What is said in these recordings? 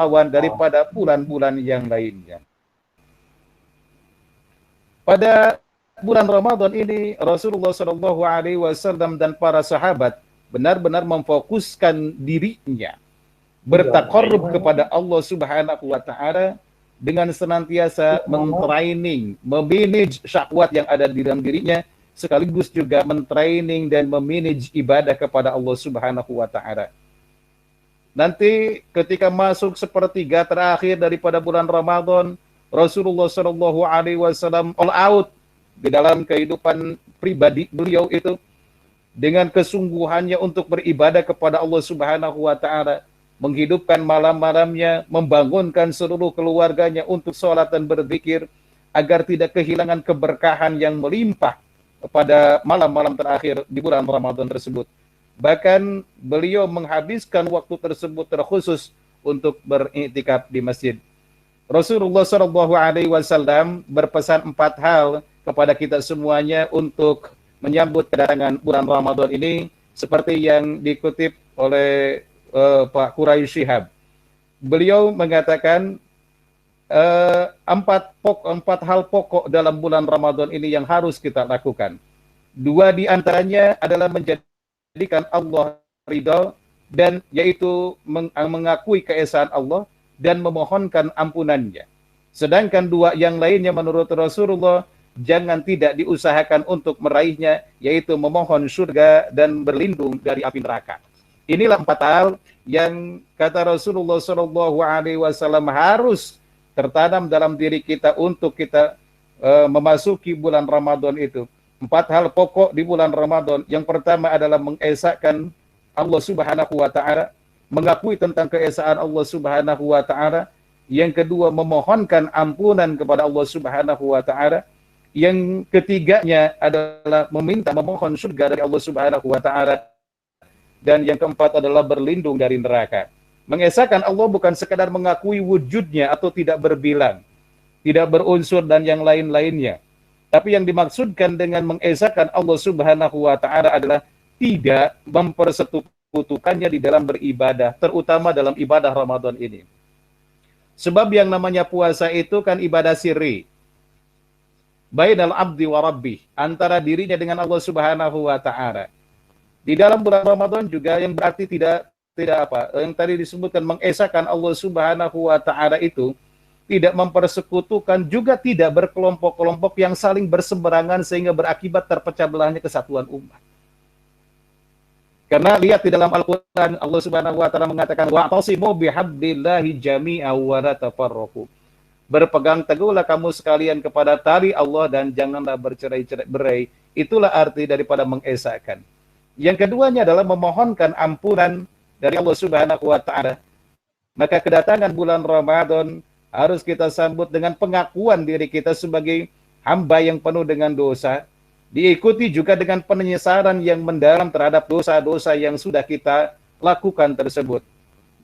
daripada bulan-bulan yang lainnya. Pada bulan Ramadan ini Rasulullah Shallallahu Alaihi Wasallam dan para sahabat benar-benar memfokuskan dirinya bertakarrub kepada Allah Subhanahu Wa Taala dengan senantiasa mentraining, memanage syahwat yang ada di dalam dirinya, sekaligus juga mentraining dan memanage ibadah kepada Allah Subhanahu Wa Taala. Nanti ketika masuk sepertiga terakhir daripada bulan Ramadan, Rasulullah Shallallahu Alaihi Wasallam all out di dalam kehidupan pribadi beliau itu dengan kesungguhannya untuk beribadah kepada Allah Subhanahu Wa Taala, menghidupkan malam-malamnya, membangunkan seluruh keluarganya untuk sholat dan berzikir agar tidak kehilangan keberkahan yang melimpah pada malam-malam terakhir di bulan Ramadan tersebut. Bahkan beliau menghabiskan waktu tersebut terkhusus untuk beriktikaf di masjid. Rasulullah Shallallahu Alaihi Wasallam berpesan 4 hal kepada kita semuanya untuk menyambut kedatangan bulan Ramadan ini, seperti yang dikutip oleh Pak Quraisy Shihab. Beliau mengatakan 4 hal pokok dalam bulan Ramadan ini yang harus kita lakukan. 2 di antaranya adalah menjadikan Allah ridha, dan yaitu mengakui keesaan Allah dan memohonkan ampunannya. Sedangkan 2 yang lainnya menurut Rasulullah jangan tidak diusahakan untuk meraihnya, yaitu memohon surga dan berlindung dari api neraka. Inilah 4 hal yang kata Rasulullah Shallallahu Alaihi Wasallam harus tertanam dalam diri kita untuk kita memasuki bulan Ramadan itu. 4 hal pokok di bulan Ramadan. Yang pertama adalah mengesahkan Allah Subhanahu Wa Taala, mengakui tentang keesaan Allah Subhanahu Wa Taala. Yang kedua, memohonkan ampunan kepada Allah Subhanahu Wa Taala. Yang ketiganya adalah memohon surga dari Allah Subhanahu Wa Taala. Dan yang keempat adalah berlindung dari neraka. Mengesahkan Allah bukan sekadar mengakui wujudnya atau tidak berbilang, tidak berunsur dan yang lain-lainnya. Tapi yang dimaksudkan dengan mengesahkan Allah Subhanahu Wa Taala adalah tidak mempersekutukannya di dalam beribadah, terutama dalam ibadah Ramadan ini. Sebab yang namanya puasa itu kan ibadah sirri, bainal abdi wa rabbih, antara dirinya dengan Allah Subhanahu Wa Taala. Di dalam bulan Ramadan juga yang berarti tidak apa yang tadi disebutkan, mengesahkan Allah Subhanahu Wa Taala itu tidak mempersekutukan, juga tidak berkelompok-kelompok yang saling berseberangan sehingga berakibat terpecah belahnya kesatuan umat. Karena lihat di dalam Al-Quran, Allah Subhanahu Wa Taala mengatakan, wa'tasimu bihablillahi jami'an wa la tafarraqu. Berpegang teguhlah kamu sekalian kepada tali Allah dan janganlah bercerai-berai. Itulah arti daripada mengesahkan. Yang keduanya adalah memohonkan ampunan dari Allah Subhanahu Wa Taala. Maka kedatangan bulan Ramadan harus kita sambut dengan pengakuan diri kita sebagai hamba yang penuh dengan dosa, diikuti juga dengan penyesalan yang mendalam terhadap dosa-dosa yang sudah kita lakukan tersebut,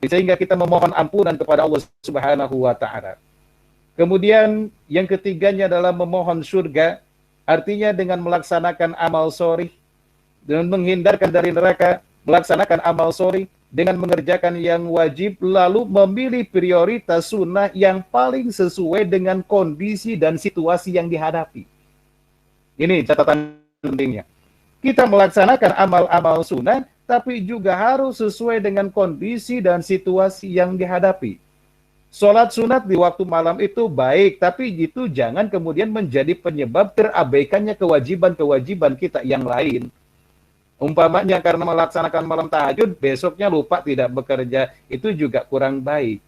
sehingga kita memohon ampunan kepada Allah Subhanahu Wa Taala. Kemudian yang ketiganya adalah memohon surga, artinya dengan melaksanakan amal sholih dan menghindarkan dari neraka, melaksanakan amal sholih dengan mengerjakan yang wajib, lalu memilih prioritas sunnah yang paling sesuai dengan kondisi dan situasi yang dihadapi. Ini catatan pentingnya. Kita melaksanakan amal-amal sunnah, tapi juga harus sesuai dengan kondisi dan situasi yang dihadapi. Sholat sunat di waktu malam itu baik, tapi itu jangan kemudian menjadi penyebab terabaikannya kewajiban-kewajiban kita yang lain. Umpamanya karena melaksanakan malam tahajud, besoknya lupa tidak bekerja, itu juga kurang baik.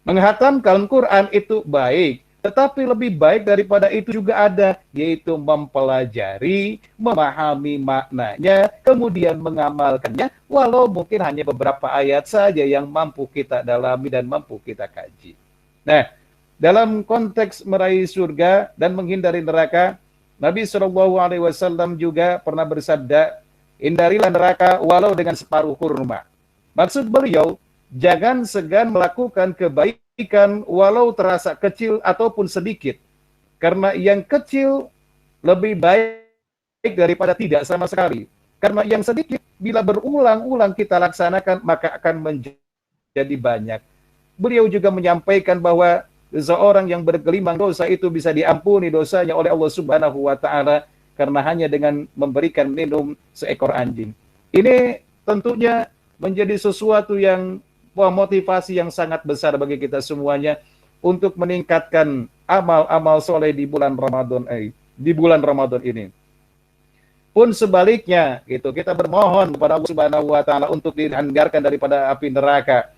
Menghatamkan Quran itu baik, tetapi lebih baik daripada itu juga ada, yaitu mempelajari, memahami maknanya, kemudian mengamalkannya, walau mungkin hanya beberapa ayat saja yang mampu kita dalami dan mampu kita kaji. Nah, dalam konteks meraih surga dan menghindari neraka, Nabi SAW juga pernah bersabda, hindarilah neraka walau dengan separuh kurma. Maksud beliau, jangan segan melakukan kebaikan walau terasa kecil ataupun sedikit. Karena yang kecil lebih baik daripada tidak sama sekali. Karena yang sedikit bila berulang-ulang kita laksanakan, maka akan menjadi banyak. beliau juga menyampaikan bahwa seseorang yang bergelimang dosa itu bisa diampuni dosanya oleh Allah Subhanahu wa taala karena hanya dengan memberikan minum seekor anjing. Ini tentunya menjadi sesuatu yang motivasi yang sangat besar bagi kita semuanya untuk meningkatkan amal-amal soleh di bulan Ramadan ini. Pun sebaliknya, gitu, kita bermohon kepada Allah Subhanahu wa taala untuk dihindarkan daripada api neraka.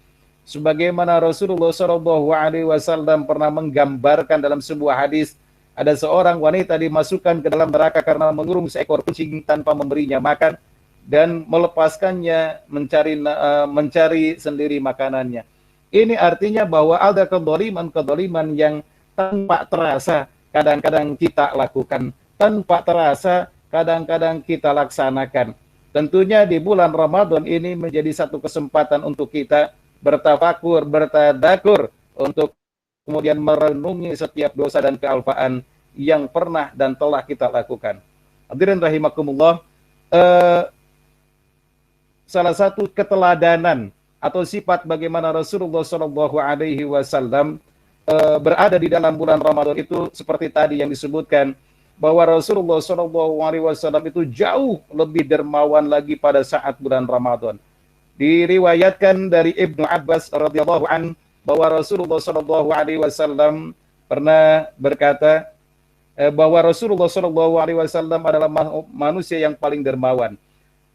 Sebagaimana Rasulullah Shallallahu alaihi wasallam pernah menggambarkan dalam sebuah hadis, ada seorang wanita dimasukkan ke dalam neraka karena mengurung seekor kucing tanpa memberinya makan dan melepaskannya mencari sendiri makanannya. Ini artinya bahwa ada kedoliman yang tanpa terasa kadang-kadang kita lakukan, tanpa terasa kadang-kadang kita laksanakan. Tentunya di bulan Ramadan ini menjadi satu kesempatan untuk kita bertafakur, bertadakur, untuk kemudian merenungi setiap dosa dan kealpaan yang pernah dan telah kita lakukan. Hadirin rahimakumullah, salah satu keteladanan atau sifat bagaimana Rasulullah Shallallahu alaihi wasallam berada di dalam bulan Ramadan itu seperti tadi yang disebutkan, bahwa Rasulullah Shallallahu alaihi wasallam itu jauh lebih dermawan lagi pada saat bulan Ramadan. Diriwayatkan dari Ibnu Abbas radhiyallahu an bahwa Rasulullah Shallallahu alaihi wasallam pernah berkata bahwa Rasulullah Shallallahu alaihi wasallam adalah manusia yang paling dermawan.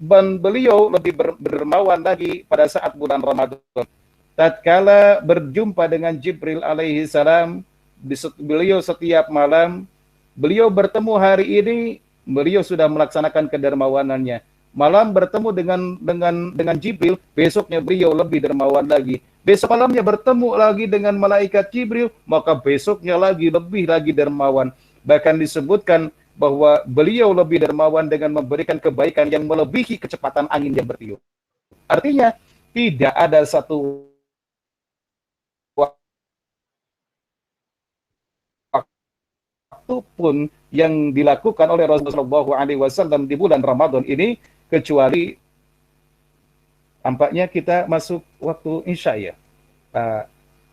Dan beliau lebih berdermawan lagi pada saat bulan Ramadan. Tatkala berjumpa dengan Jibril alaihi salam, beliau setiap malam, beliau bertemu hari ini, beliau sudah melaksanakan kedermawanannya. Malam bertemu dengan Jibril, besoknya beliau lebih dermawan lagi. Besok malamnya bertemu lagi dengan malaikat Jibril, maka besoknya lebih lagi dermawan. Bahkan disebutkan bahwa beliau lebih dermawan dengan memberikan kebaikan yang melebihi kecepatan angin yang bertiup. Artinya, tidak ada satu waktu pun yang dilakukan oleh Rasulullah SAW di bulan Ramadan ini kecuali tampaknya kita masuk waktu Isya ya, Pak